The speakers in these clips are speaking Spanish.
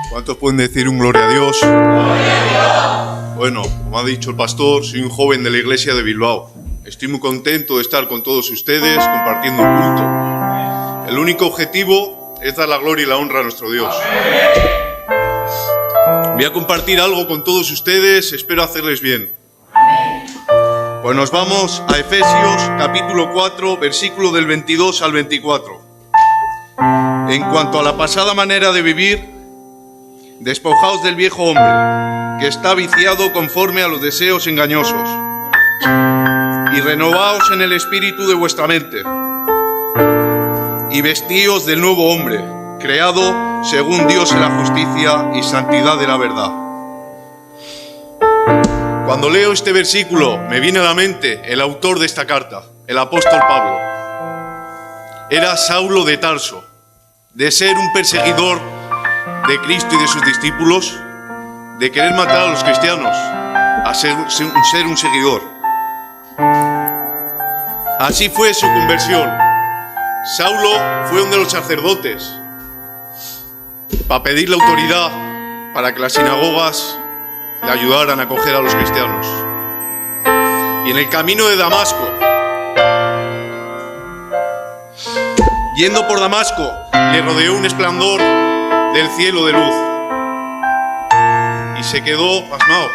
¿Cuántos pueden decir un gloria a Dios? ¡Gloria a Dios! Bueno, como ha dicho el pastor, soy un joven de la iglesia de Bilbao. Estoy muy contento de estar con todos ustedes compartiendo un culto. El único objetivo es dar la gloria y la honra a nuestro Dios. Voy a compartir algo con todos ustedes, espero hacerles bien. Pues nos vamos a Efesios capítulo 4, versículo del 22 al 24. En cuanto a la pasada manera de vivir, despojaos del viejo hombre, que está viciado conforme a los deseos engañosos, y renovaos en el espíritu de vuestra mente, y vestíos del nuevo hombre, creado según Dios en la justicia y santidad de la verdad. Cuando leo este versículo, me viene a la mente el autor de esta carta, el apóstol Pablo. Era Saulo de Tarso. De ser un perseguidor de Cristo y de sus discípulos, de querer matar a los cristianos, a ser un seguidor. Así fue su conversión. Saulo fue uno de los sacerdotes para pedir la autoridad para que las sinagogas le ayudaran a acoger a los cristianos. Y en el camino de Damasco, yendo por Damasco, le rodeó un resplandor del cielo de luz y se quedó pasmado.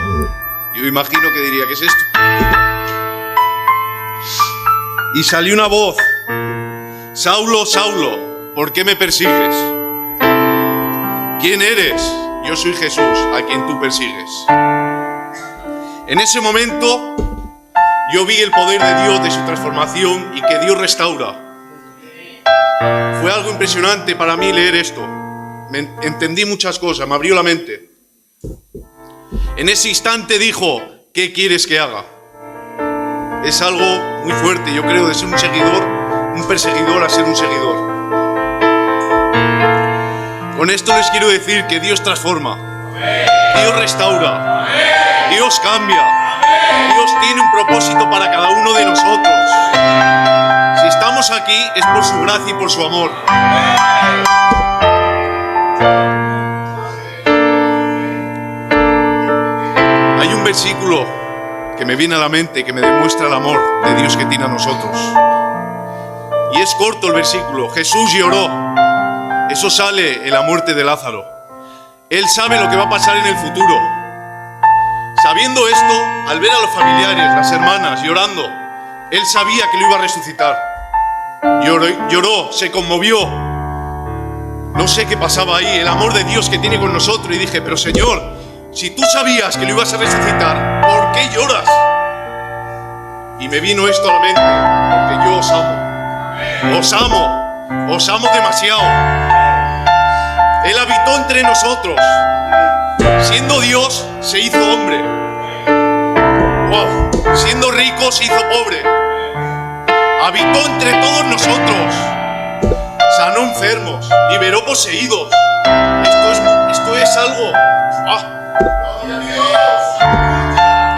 Yo imagino que diría, ¿qué es esto? Y salió una voz: Saulo, Saulo, ¿por qué me persigues? ¿Quién eres? Yo soy Jesús, a quien tú persigues. En ese momento yo vi el poder de Dios, de su transformación, y que Dios restaura. Fue algo impresionante para mí leer esto. Entendí muchas cosas, me abrió la mente. En ese instante dijo: ¿qué quieres que haga? Es algo muy fuerte, yo creo, de ser un seguidor, un perseguidor, a ser un seguidor. Con esto les quiero decir que Dios transforma, Dios restaura, Dios cambia, Dios tiene un propósito para cada uno de nosotros. Si estamos aquí es por su gracia y por su amor. Hay un versículo que me viene a la mente, que me demuestra el amor de Dios que tiene a nosotros. Y es corto el versículo. Jesús lloró. Eso sale en la muerte de Lázaro. Él sabe lo que va a pasar en el futuro. Sabiendo esto, al ver a los familiares, las hermanas llorando, él sabía que lo iba a resucitar. Lloró, se conmovió. No sé qué pasaba ahí, el amor de Dios que tiene con nosotros. Y dije: pero Señor, si tú sabías que lo ibas a resucitar, ¿por qué lloras? Y me vino esto a la mente: porque yo os amo. Os amo demasiado. Él habitó entre nosotros. Siendo Dios, se hizo hombre. Wow. Siendo rico, se hizo pobre. Habitó entre todos nosotros. Sanó enfermos, liberó poseídos. Esto es algo.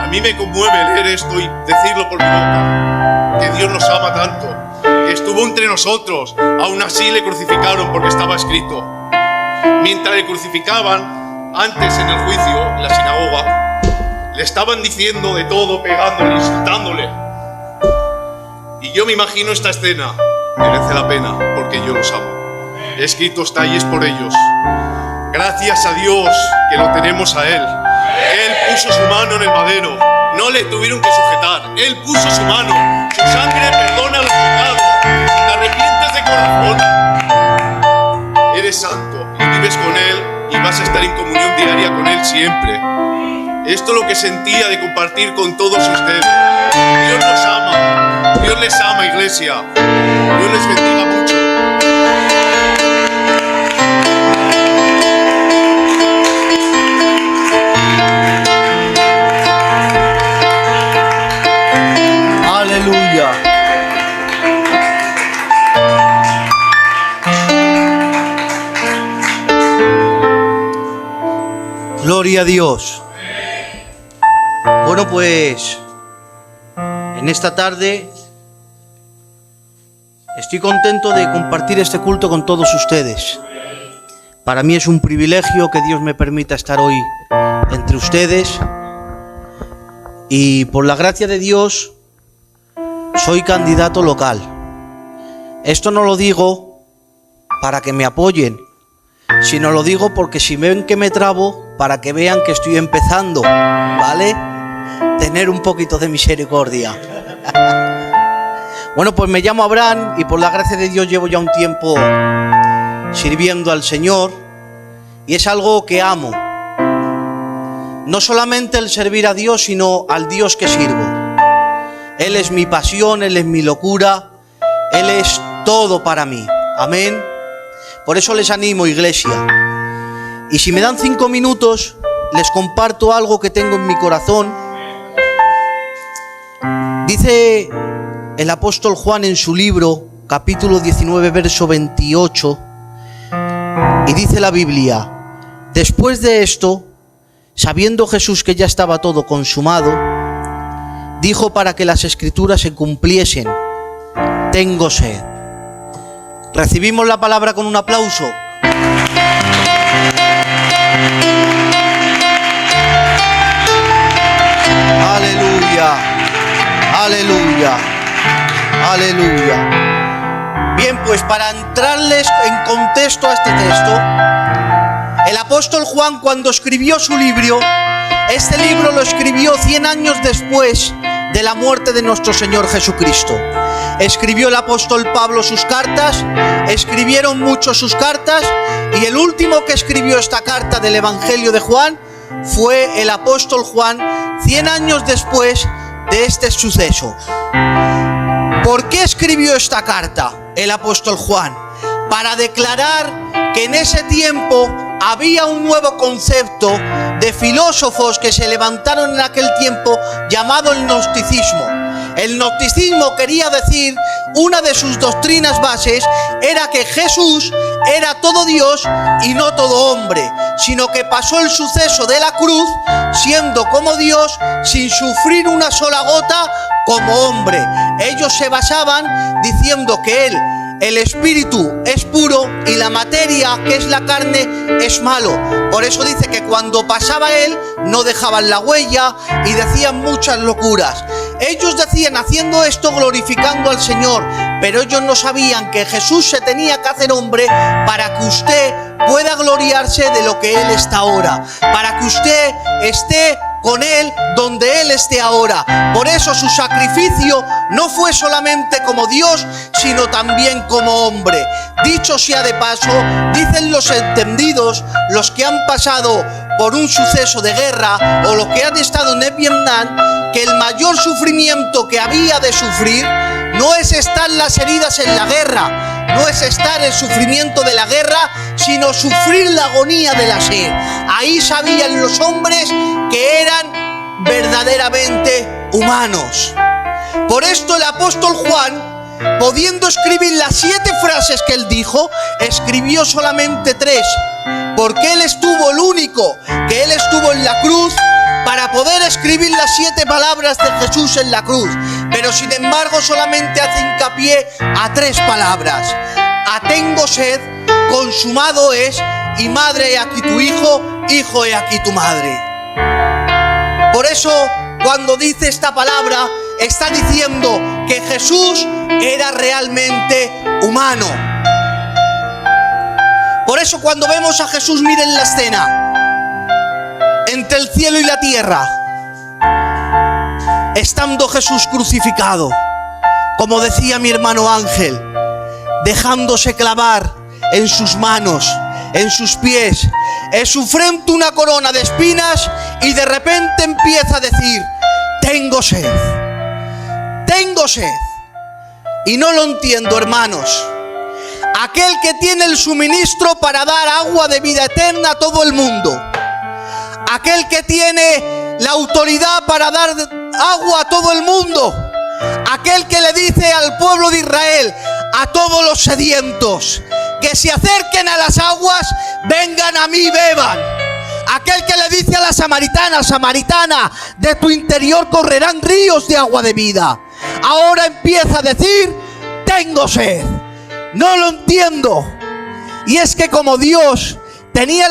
A mí me conmueve leer esto y decirlo por mi boca. Que Dios nos ama tanto. Que estuvo entre nosotros. Aún así le crucificaron porque estaba escrito. Mientras le crucificaban, antes en el juicio, en la sinagoga, le estaban diciendo de todo, pegándole, insultándole. Y yo me imagino esta escena. Merece la pena, porque yo los amo. Escrito está y es por ellos. Gracias a Dios que lo tenemos a Él. Él puso su mano en el madero. No le tuvieron que sujetar. Él puso su mano. Su sangre perdona los pecados. Te arrepientes de corazón. Eres santo y vives con Él y vas a estar en comunión diaria con Él siempre. Esto es lo que sentía de compartir con todos ustedes. Dios nos ama. Dios les ama, iglesia. Dios les bendiga mucho. Aleluya. Gloria a Dios. Bueno, pues en esta tarde estoy contento de compartir este culto con todos ustedes. Para mí es un privilegio que Dios me permita estar hoy entre ustedes. Y por la gracia de Dios, soy candidato local. Esto no lo digo para que me apoyen, sino lo digo porque si ven que me trabo, para que vean que estoy empezando, ¿vale? Tener un poquito de misericordia. Bueno, pues me llamo Abraham y por la gracia de Dios llevo ya un tiempo sirviendo al Señor y es algo que amo. No solamente el servir a Dios, sino al Dios que sirvo. Él es mi pasión, Él es mi locura, Él es todo para mí. Amén. Por eso les animo, iglesia. Y si me dan 5 minutos, les comparto algo que tengo en mi corazón. Dice el apóstol Juan en su libro, capítulo 19, verso 28, y dice la Biblia: después de esto, sabiendo Jesús que ya estaba todo consumado, dijo para que las escrituras se cumpliesen: tengo sed. Recibimos la palabra con un aplauso. Aleluya, aleluya, aleluya. Bien, pues para entrarles en contexto a este texto, el apóstol Juan, cuando escribió su libro, este libro lo escribió 100 años después de la muerte de nuestro Señor Jesucristo. Escribió el apóstol Pablo sus cartas, escribieron muchos sus cartas, y el último que escribió esta carta del Evangelio de Juan fue el apóstol Juan, 100 años después de este suceso. ¿Por qué escribió esta carta el apóstol Juan? Para declarar que en ese tiempo había un nuevo concepto de filósofos que se levantaron en aquel tiempo llamado el gnosticismo. El gnosticismo quería decir, una de sus doctrinas bases era que Jesús era todo Dios y no todo hombre, sino que pasó el suceso de la cruz siendo como Dios sin sufrir una sola gota como hombre. Ellos se basaban diciendo que el espíritu es puro y la materia, que es la carne, es malo. Por eso dice que cuando pasaba él no dejaban la huella y decían muchas locuras. Ellos decían haciendo esto glorificando al Señor, pero ellos no sabían que Jesús se tenía que hacer hombre para que usted pueda gloriarse de lo que Él está ahora, para que usted esté con Él donde Él esté ahora. Por eso su sacrificio no fue solamente como Dios, sino también como hombre. Dicho sea de paso, dicen los entendidos, los que han pasado por un suceso de guerra o los que han estado en Vietnam, que el mayor sufrimiento que había de sufrir no es estar las heridas en la guerra, no es estar el sufrimiento de la guerra, sino sufrir la agonía de la sed. Ahí sabían los hombres que eran verdaderamente humanos. Por esto el apóstol Juan, pudiendo escribir las 7 frases que él dijo, escribió solamente 3, porque él estuvo el único, que él estuvo en la cruz, para poder escribir las 7 palabras de Jesús en la cruz. Pero sin embargo solamente hace hincapié a 3 palabras: a tengo sed, consumado es, y madre, he aquí tu hijo, hijo, he aquí tu madre. Por eso cuando dice esta palabra está diciendo que Jesús era realmente humano. Por eso cuando vemos a Jesús, miren la escena, entre el cielo y la tierra, estando Jesús crucificado, como decía mi hermano Ángel, dejándose clavar en sus manos, en sus pies, en su frente una corona de espinas, y de repente empieza a decir: tengo sed, tengo sed. Y no lo entiendo, hermanos. Aquel que tiene el suministro para dar agua de vida eterna a todo el mundo, aquel que tiene la autoridad para dar agua a todo el mundo, aquel que le dice al pueblo de Israel, a todos los sedientos, que se acerquen a las aguas, vengan a mí, beban. Aquel que le dice a la samaritana: samaritana, de tu interior correrán ríos de agua de vida. Ahora empieza a decir: tengo sed. No lo entiendo. Y es que como Dios tenía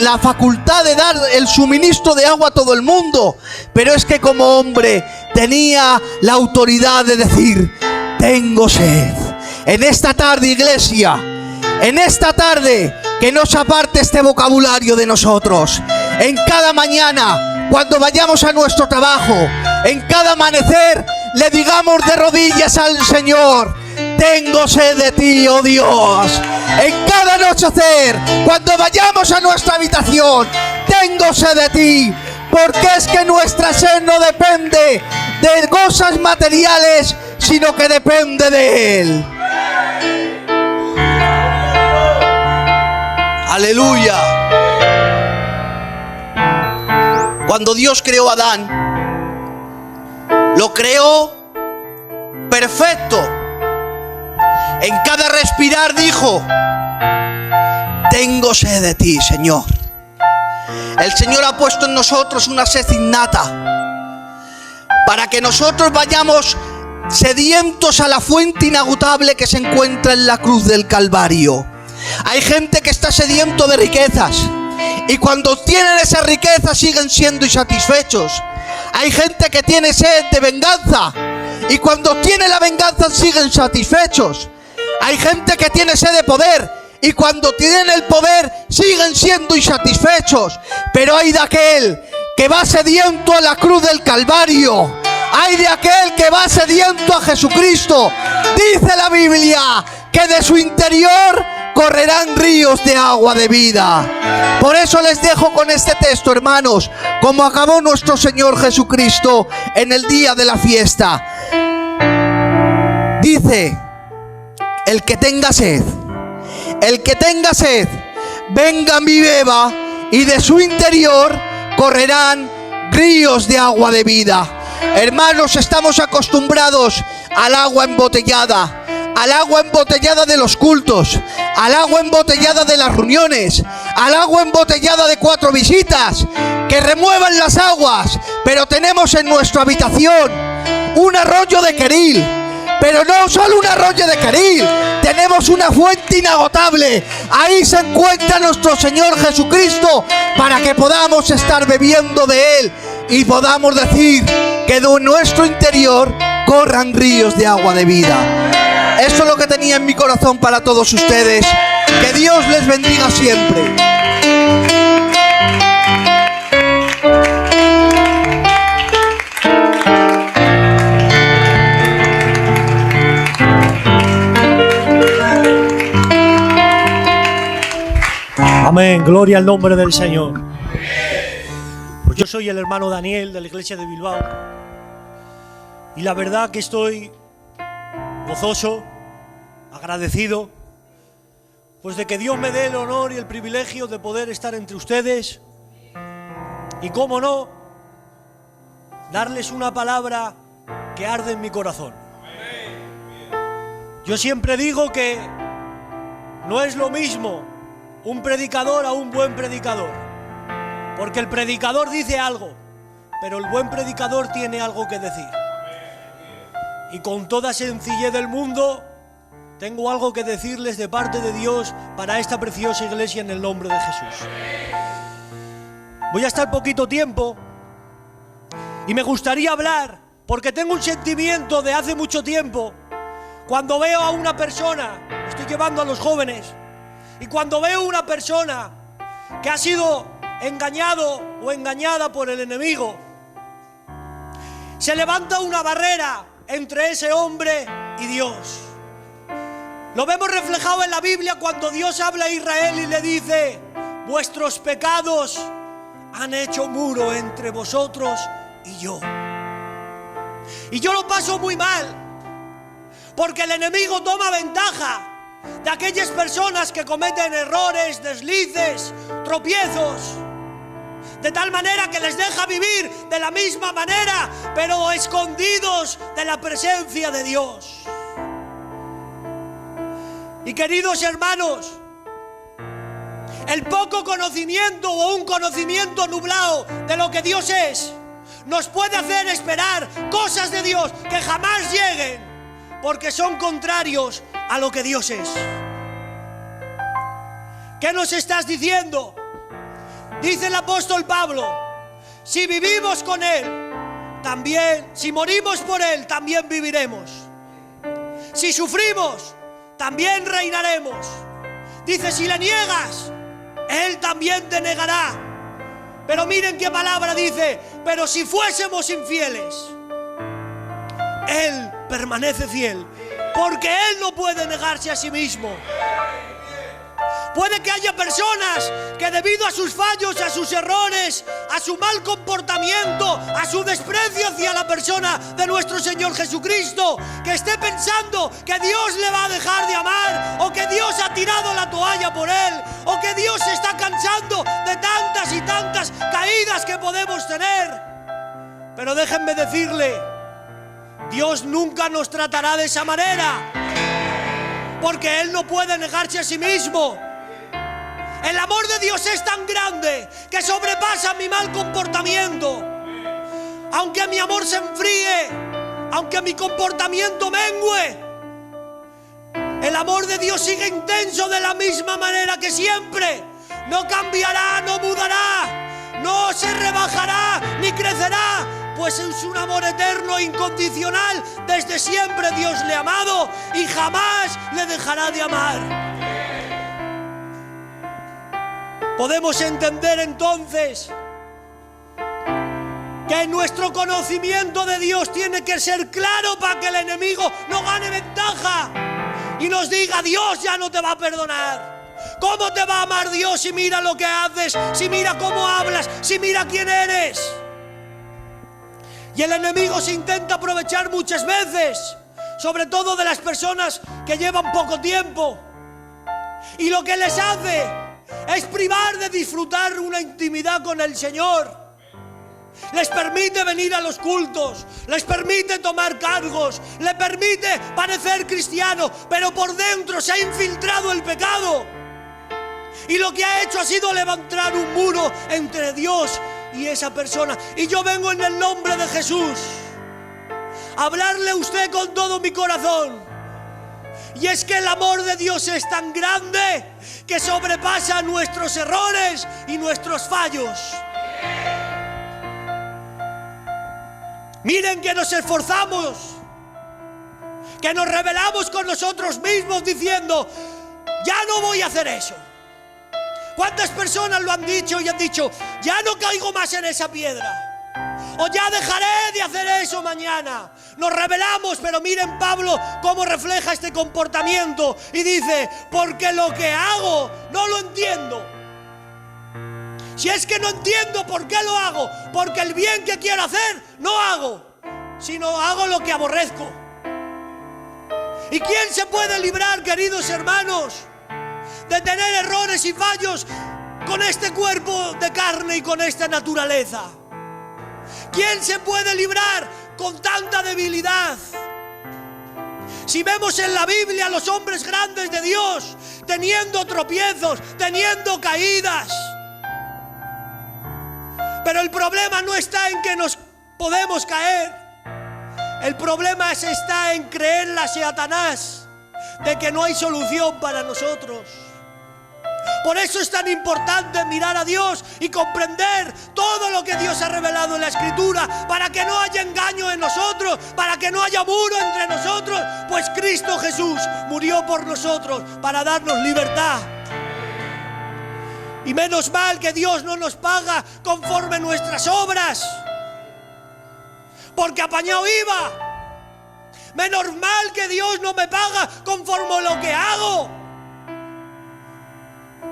la facultad de dar el suministro de agua a todo el mundo, pero es que como hombre tenía la autoridad de decir: tengo sed. En esta tarde, iglesia, en esta tarde, que no se aparte este vocabulario de nosotros. En cada mañana, cuando vayamos a nuestro trabajo, en cada amanecer, le digamos de rodillas al Señor: tengo sed de ti, oh Dios. En cada anochecer, cuando vayamos a nuestra habitación, tengo sed de ti, porque es que nuestra sed no depende de cosas materiales, sino que depende de Él. Aleluya. Cuando Dios creó a Adán, lo creó perfecto. En cada respirar dijo: tengo sed de ti, Señor. El Señor ha puesto en nosotros una sed innata, para que nosotros vayamos sedientos a la fuente inagotable que se encuentra en la cruz del Calvario. Hay gente que está sediento de riquezas, y cuando tienen esas riquezas siguen siendo insatisfechos. Hay gente que tiene sed de venganza, y cuando tiene la venganza siguen satisfechos. Hay gente que tiene sed de poder, y cuando tienen el poder siguen siendo insatisfechos. Pero hay de aquel que va sediento a la cruz del Calvario. Hay de aquel que va sediento a Jesucristo. Dice la Biblia que de su interior correrán ríos de agua de vida. Por eso les dejo con este texto, hermanos, como acabó nuestro Señor Jesucristo en el día de la fiesta. Dice: el que tenga sed, venga a mí, beba, y de su interior correrán ríos de agua de vida. Hermanos, estamos acostumbrados al agua embotellada de los cultos, al agua embotellada de las reuniones, al agua embotellada de 4 visitas, que remuevan las aguas. Pero tenemos en nuestra habitación un arroyo de Queril. Pero no solo un arroyo de Queril, tenemos una fuente inagotable. Ahí se encuentra nuestro Señor Jesucristo, para que podamos estar bebiendo de Él y podamos decir que de nuestro interior corran ríos de agua de vida. Eso es lo que tenía en mi corazón para todos ustedes. Que Dios les bendiga siempre. Amén, gloria al nombre del Señor. Pues yo soy el hermano Daniel de la iglesia de Bilbao, y la verdad que estoy gozoso, agradecido, pues de que Dios me dé el honor y el privilegio de poder estar entre ustedes y, cómo no, darles una palabra que arde en mi corazón. Yo siempre digo que no es lo mismo un predicador a un buen predicador, porque el predicador dice algo, pero el buen predicador tiene algo que decir. Y con toda sencillez del mundo tengo algo que decirles de parte de Dios para esta preciosa iglesia, en el nombre de Jesús. Voy a estar poquito tiempo y me gustaría hablar, porque tengo un sentimiento de hace mucho tiempo. Cuando veo a una persona, estoy llevando a los jóvenes, y cuando veo una persona que ha sido engañado o engañada por el enemigo, se levanta una barrera entre ese hombre y Dios. Lo vemos reflejado en la Biblia cuando Dios habla a Israel y le dice: vuestros pecados han hecho muro entre vosotros y yo. Y yo lo paso muy mal, porque el enemigo toma ventaja de aquellas personas que cometen errores, deslices, tropiezos, de tal manera que les deja vivir de la misma manera, pero escondidos de la presencia de Dios. Y queridos hermanos, el poco conocimiento o un conocimiento nublado de lo que Dios es nos puede hacer esperar cosas de Dios que jamás lleguen, porque son contrarios a lo que Dios es. ¿Qué nos estás diciendo? Dice el apóstol Pablo, si vivimos con Él, también, si morimos por Él, también viviremos. Si sufrimos, también reinaremos. Dice, si le niegas, Él también te negará. Pero miren qué palabra dice, pero si fuésemos infieles, Él permanece fiel, porque Él no puede negarse a sí mismo. Puede que haya personas que debido a sus fallos, a sus errores, a su mal comportamiento, a su desprecio hacia la persona de nuestro Señor Jesucristo, que esté pensando que Dios le va a dejar de amar, o que Dios ha tirado la toalla por él, o que Dios se está cansando de tantas y tantas caídas que podemos tener. Pero déjenme decirle, Dios nunca nos tratará de esa manera, porque Él no puede negarse a sí mismo. El amor de Dios es tan grande que sobrepasa mi mal comportamiento. Aunque mi amor se enfríe, aunque mi comportamiento mengue, el amor de Dios sigue intenso de la misma manera que siempre. No cambiará, no mudará, no se rebajará ni crecerá, pues es un amor eterno e incondicional. Desde siempre Dios le ha amado y jamás le dejará de amar. Podemos entender entonces que nuestro conocimiento de Dios tiene que ser claro para que el enemigo no gane ventaja y nos diga, Dios ya no te va a perdonar. ¿Cómo te va a amar Dios si mira lo que haces, si mira cómo hablas, si mira quién eres? Y el enemigo se intenta aprovechar muchas veces, sobre todo de las personas que llevan poco tiempo, y lo que les hace es privar de disfrutar una intimidad con el Señor. Les permite venir a los cultos, les permite tomar cargos, les permite parecer cristiano, pero por dentro se ha infiltrado el pecado. Y lo que ha hecho ha sido levantar un muro entre Dios y esa persona. Y yo vengo en el nombre de Jesús a hablarle a usted con todo mi corazón. Y es que el amor de Dios es tan grande que sobrepasa nuestros errores y nuestros fallos. Miren que nos esforzamos, que nos rebelamos con nosotros mismos diciendo, ya no voy a hacer eso. ¿Cuántas personas lo han dicho y han dicho, ya no caigo más en esa piedra? O ya dejaré de hacer eso mañana. Nos rebelamos, pero miren Pablo cómo refleja este comportamiento. Y dice, porque lo que hago no lo entiendo. Si es que no entiendo por qué lo hago, porque el bien que quiero hacer no hago, sino hago lo que aborrezco. ¿Y quién se puede librar, queridos hermanos, de tener errores y fallos con este cuerpo de carne y con esta naturaleza? ¿Quién se puede librar con tanta debilidad? Si vemos en la Biblia a los hombres grandes de Dios teniendo tropiezos, teniendo caídas. Pero el problema no está en que nos podemos caer. El problema está en creerle a Satanás de que no hay solución para nosotros. Por eso es tan importante mirar a Dios y comprender todo lo que Dios ha revelado en la Escritura, para que no haya engaño en nosotros, para que no haya muro entre nosotros, pues Cristo Jesús murió por nosotros para darnos libertad. Y menos mal que Dios no nos paga conforme nuestras obras, porque apañado iba. Menos mal que Dios no me paga conforme lo que hago.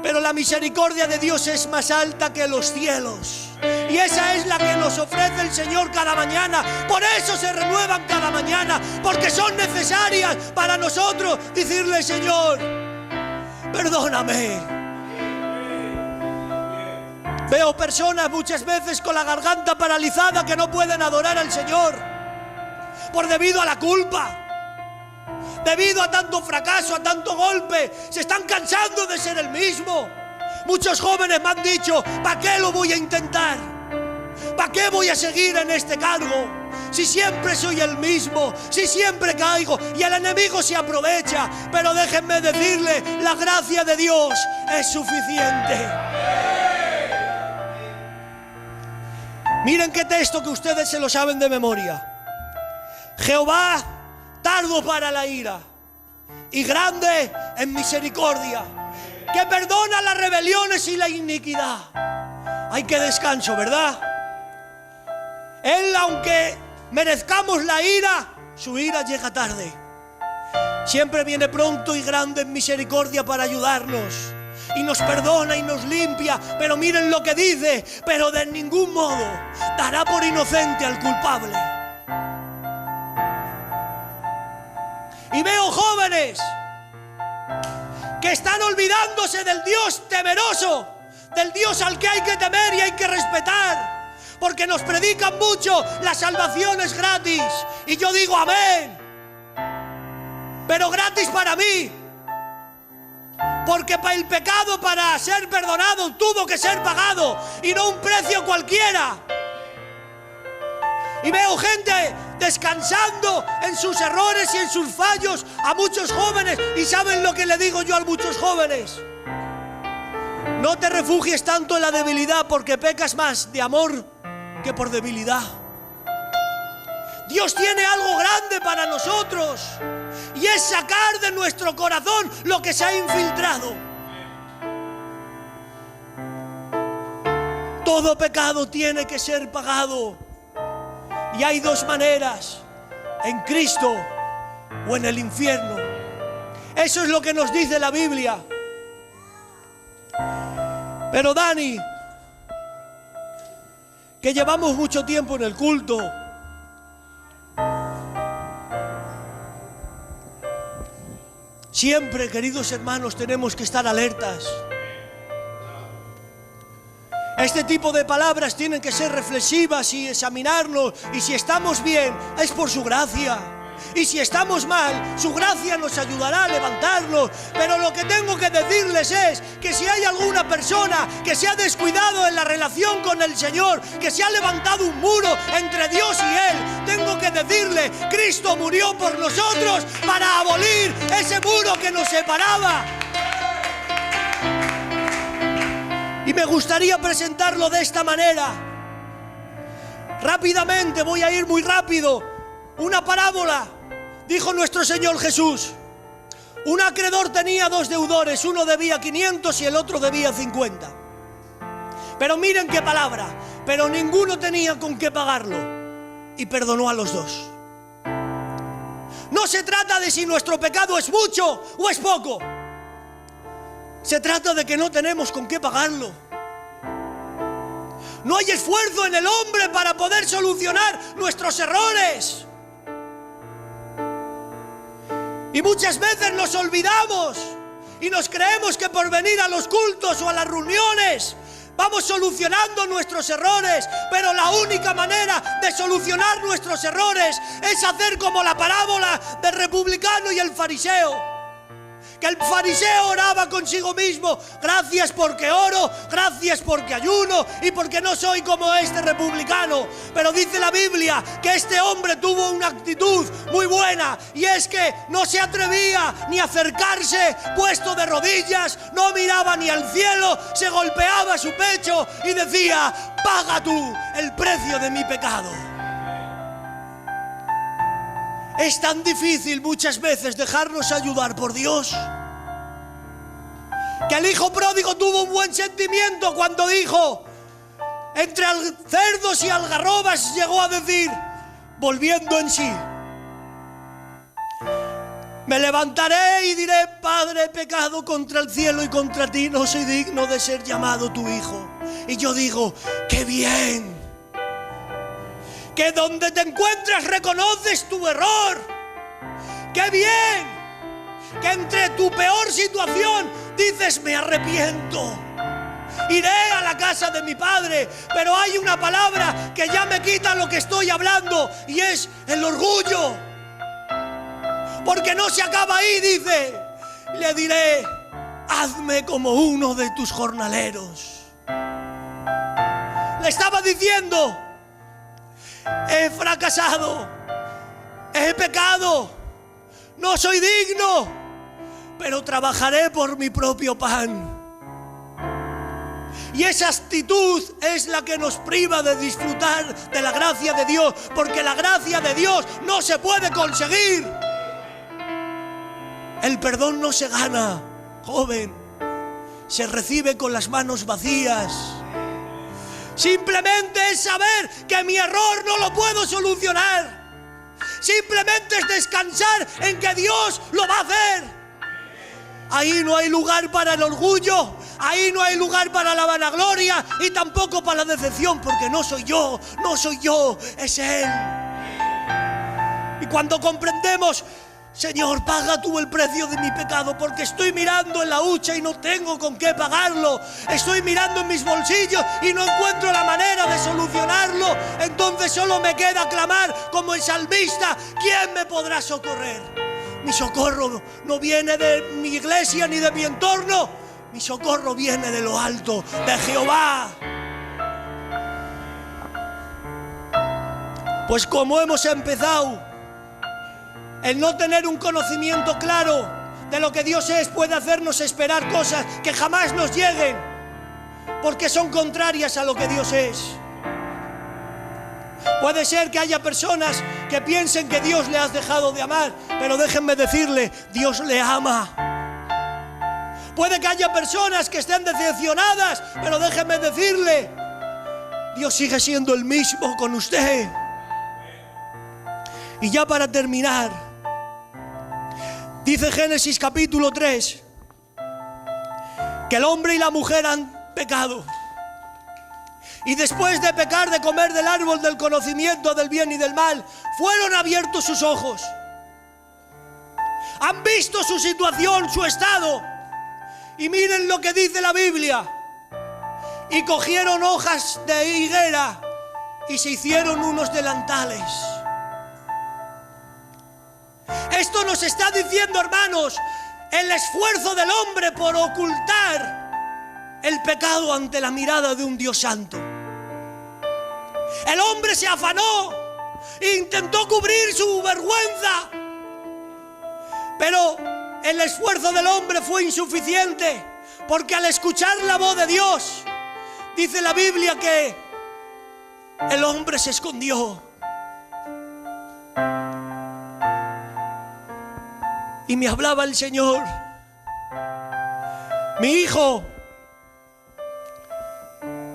Pero la misericordia de Dios es más alta que los cielos. Y esa es la que nos ofrece el Señor cada mañana. Por eso se renuevan cada mañana, porque son necesarias para nosotros decirle, Señor, perdóname. Veo personas muchas veces con la garganta paralizada que no pueden adorar al Señor por debido a la culpa. Debido a tanto fracaso, a tanto golpe, se están cansando de ser el mismo. Muchos jóvenes me han dicho, ¿para qué lo voy a intentar? ¿Para qué voy a seguir en este cargo? si siempre soy el mismo, si siempre caigo y el enemigo se aprovecha? Pero déjenme decirle, la gracia de Dios es suficiente. Miren qué texto que ustedes se lo saben de memoria. Jehová tardo para la ira y grande en misericordia, que perdona las rebeliones y la iniquidad. Ay, qué descanso, ¿verdad? Él, aunque merezcamos la ira, su ira llega tarde. Siempre viene pronto y grande en misericordia para ayudarnos. Y nos perdona y nos limpia. Pero miren lo que dice: pero de ningún modo dará por inocente al culpable. Y veo jóvenes que están olvidándose del Dios temeroso, del Dios al que hay que temer y hay que respetar, porque nos predican mucho: la salvación es gratis. Y yo digo amén, pero gratis para mí, porque el pecado, para ser perdonado, tuvo que ser pagado, y no un precio cualquiera. Y veo gente descansando en sus errores y en sus fallos a muchos jóvenes. ¿Y saben lo que le digo yo a muchos jóvenes? No te refugies tanto en la debilidad, porque pecas más de amor que por debilidad. Dios tiene algo grande para nosotros, y es sacar de nuestro corazón lo que se ha infiltrado. Todo pecado tiene que ser pagado, y hay dos maneras: en Cristo o en el infierno. Eso es lo que nos dice la Biblia. Pero Dani, que llevamos mucho tiempo en el culto, siempre, queridos hermanos, tenemos que estar alertas. Este tipo de palabras tienen que ser reflexivas y examinarnos. Y si estamos bien, es por su gracia. Y si estamos mal, su gracia nos ayudará a levantarnos. Pero lo que tengo que decirles es que si hay alguna persona que se ha descuidado en la relación con el Señor, que se ha levantado un muro entre Dios y Él, tengo que decirle: Cristo murió por nosotros para abolir ese muro que nos separaba. Y me gustaría presentarlo de esta manera. Rápidamente, voy a ir muy rápido. Una parábola, dijo nuestro Señor Jesús. Un acreedor tenía dos deudores, uno debía 500 y el otro debía 50. Pero miren qué palabra: pero ninguno tenía con qué pagarlo, y perdonó a los dos. No se trata de si nuestro pecado es mucho o es poco. Se trata de que no tenemos con qué pagarlo. No hay esfuerzo en el hombre para poder solucionar nuestros errores. Y muchas veces nos olvidamos y nos creemos que por venir a los cultos o a las reuniones vamos solucionando nuestros errores. Pero la única manera de solucionar nuestros errores es hacer como la parábola del republicano y el fariseo. Que el fariseo oraba consigo mismo: gracias porque oro, gracias porque ayuno y porque no soy como este republicano. Pero dice la Biblia que este hombre tuvo una actitud muy buena, y es que no se atrevía ni a acercarse puesto de rodillas, no miraba ni al cielo, se golpeaba su pecho y decía: paga tú el precio de mi pecado. Es tan difícil muchas veces dejarnos ayudar por Dios, que el hijo pródigo tuvo un buen sentimiento cuando dijo: entre cerdos y algarrobas, llegó a decir, volviendo en sí: me levantaré y diré: Padre, he pecado contra el cielo y contra ti, no soy digno de ser llamado tu hijo. Y yo digo: ¡qué bien! Que donde te encuentras reconoces tu error. ¡Qué bien! Que entre tu peor situación dices: me arrepiento, iré a la casa de mi padre. Pero hay una palabra que ya me quita lo que estoy hablando, y es el orgullo. Porque no se acaba ahí, dice: le diré: hazme como uno de tus jornaleros. Le estaba diciendo: he fracasado, he pecado, no soy digno, pero trabajaré por mi propio pan. Y esa actitud es la que nos priva de disfrutar de la gracia de Dios, porque la gracia de Dios no se puede conseguir. El perdón no se gana, joven, se recibe con las manos vacías. Simplemente es saber que mi error no lo puedo solucionar. Simplemente es descansar en que Dios lo va a hacer. Ahí no hay lugar para el orgullo, ahí no hay lugar para la vanagloria y tampoco para la decepción, porque no soy yo, es Él. Y cuando comprendemos, Señor, paga tú el precio de mi pecado, porque estoy mirando en la hucha y no tengo con qué pagarlo. Estoy mirando en mis bolsillos y no encuentro la manera de solucionarlo. Entonces solo me queda clamar como el salmista: ¿quién me podrá socorrer? Mi socorro no viene de mi iglesia ni de mi entorno. Mi socorro viene de lo alto, de Jehová. Pues como hemos empezado, el no tener un conocimiento claro de lo que Dios es puede hacernos esperar cosas que jamás nos lleguen, porque son contrarias a lo que Dios es. Puede ser que haya personas que piensen que Dios le has dejado de amar, pero déjenme decirle, Dios le ama. Puede que haya personas que estén decepcionadas, pero déjenme decirle, Dios sigue siendo el mismo con usted. Y ya para terminar, dice Génesis capítulo 3 que el hombre y la mujer han pecado. Y después de pecar, de comer del árbol del conocimiento del bien y del mal, fueron abiertos sus ojos. Han visto su situación, su estado. Y miren lo que dice la Biblia. Y cogieron hojas de higuera y se hicieron unos delantales. Esto nos está diciendo, hermanos, el esfuerzo del hombre por ocultar el pecado ante la mirada de un Dios santo. El hombre se afanó e intentó cubrir su vergüenza, pero el esfuerzo del hombre fue insuficiente, porque al escuchar la voz de Dios, dice la Biblia que el hombre se escondió. Y me hablaba el Señor: mi hijo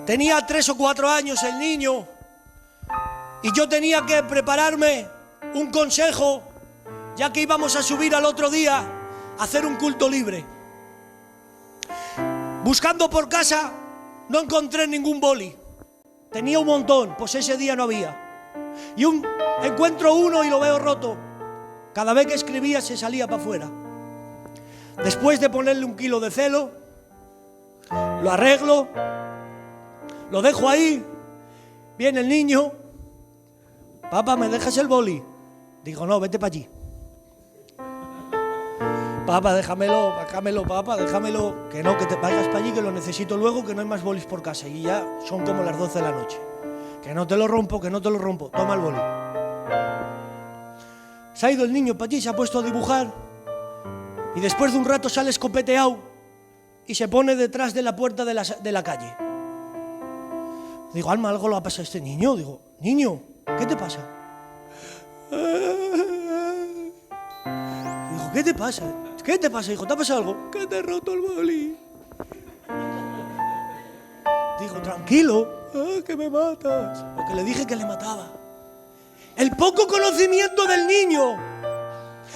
tenía 3 o 4 años, el niño, y yo tenía que prepararme un consejo, ya que íbamos a subir al otro día a hacer un culto libre. Buscando por casa no encontré ningún boli. Tenía un montón, pues ese día no había. Y encuentro uno y lo veo roto. Cada vez que escribía se salía para afuera. Después de ponerle 1 kilo de celo, lo arreglo, lo dejo ahí. Viene el niño: papá, ¿me dejas el boli? Digo, no, vete para allí. Papá, déjamelo, papá, déjamelo. Que no, que te vayas para allí, que lo necesito luego, que no hay más bolis por casa. Y ya son como las 12 de la noche. Que no te lo rompo, toma el boli. Se ha ido el niño para allí, se ha puesto a dibujar. Y después de un rato sale escopeteado y se pone detrás de la puerta de la calle. Digo, Alma, algo le ha pasado a este niño. Digo, niño, ¿qué te pasa? Digo, ¿qué te pasa? ¿Qué te pasa, hijo? ¿Te ha pasado algo? Que te he roto el boli. Digo, tranquilo, que me matas. Porque le dije que le mataba. El poco conocimiento del niño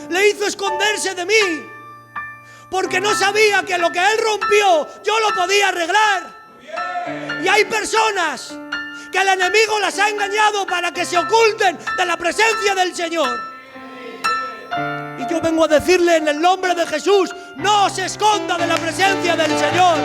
le hizo esconderse de mí, porque no sabía que lo que él rompió yo lo podía arreglar. Y hay personas que el enemigo las ha engañado para que se oculten de la presencia del Señor. Y yo vengo a decirle en el nombre de Jesús: no se esconda de la presencia del Señor.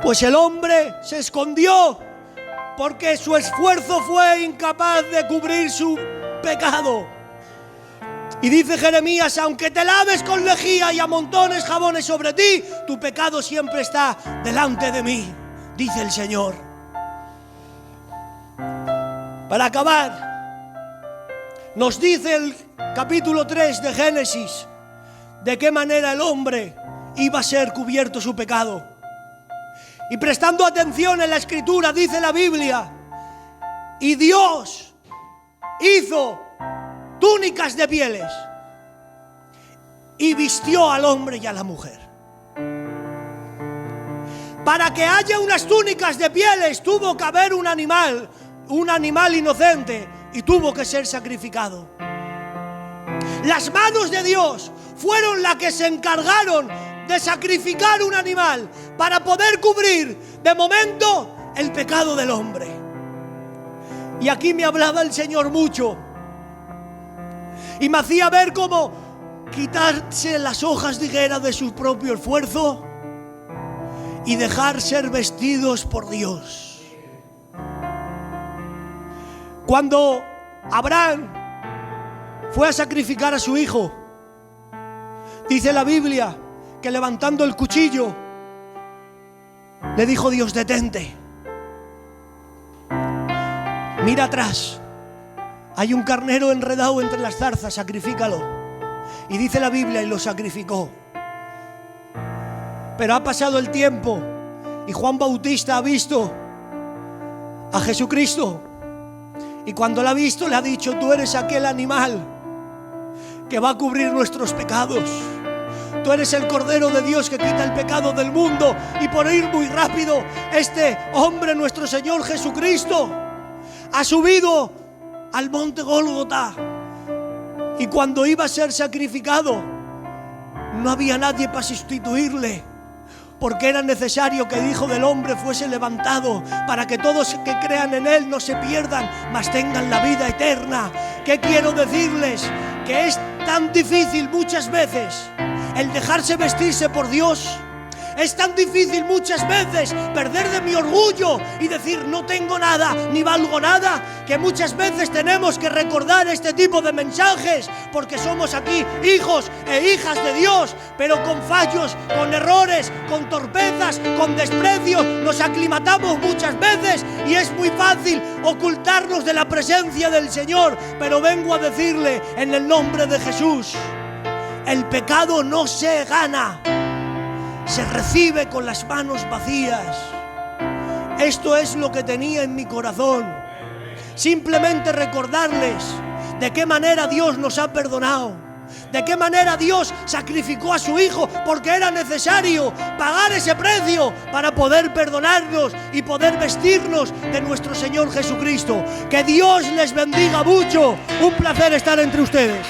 Pues el hombre se escondió porque su esfuerzo fue incapaz de cubrir su pecado. Y dice Jeremías, aunque te laves con lejía y amontones jabones sobre ti, tu pecado siempre está delante de mí, dice el Señor. Para acabar, nos dice el capítulo 3 de Génesis de qué manera el hombre iba a ser cubierto su pecado. Y prestando atención en la escritura, dice la Biblia, y Dios hizo túnicas de pieles y vistió al hombre y a la mujer. Para que haya unas túnicas de pieles tuvo que haber un animal inocente, y tuvo que ser sacrificado. Las manos de Dios fueron las que se encargaron de sacrificar un animal para poder cubrir de momento el pecado del hombre. Y aquí me hablaba el Señor mucho y me hacía ver cómo quitarse las hojas de higuera de su propio esfuerzo y dejar ser vestidos por Dios. Cuando Abraham fue a sacrificar a su hijo, dice la Biblia que levantando el cuchillo le dijo Dios: detente, mira atrás, hay un carnero enredado entre las zarzas, sacrifícalo. Y dice la Biblia, y lo sacrificó. Pero ha pasado el tiempo y Juan Bautista ha visto a Jesucristo, y cuando lo ha visto le ha dicho: tú eres aquel animal que va a cubrir nuestros pecados. Tú eres el Cordero de Dios que quita el pecado del mundo. Y por ir muy rápido, este hombre, nuestro Señor Jesucristo, ha subido al monte Gólgota. Y cuando iba a ser sacrificado, no había nadie para sustituirle, porque era necesario que el Hijo del Hombre fuese levantado para que todos que crean en Él no se pierdan, mas tengan la vida eterna. ¿Qué quiero decirles? Que es tan difícil muchas veces el dejarse vestirse por Dios. Es tan difícil muchas veces perder de mi orgullo y decir no tengo nada, ni valgo nada, que muchas veces tenemos que recordar este tipo de mensajes, porque somos aquí hijos e hijas de Dios, pero con fallos, con errores, con torpezas, con desprecios, nos aclimatamos muchas veces y es muy fácil ocultarnos de la presencia del Señor. Pero vengo a decirle en el nombre de Jesús, el pecado no se gana, se recibe con las manos vacías. Esto es lo que tenía en mi corazón. Simplemente recordarles de qué manera Dios nos ha perdonado, de qué manera Dios sacrificó a su Hijo, porque era necesario pagar ese precio para poder perdonarnos y poder vestirnos de nuestro Señor Jesucristo. Que Dios les bendiga mucho. Un placer estar entre ustedes.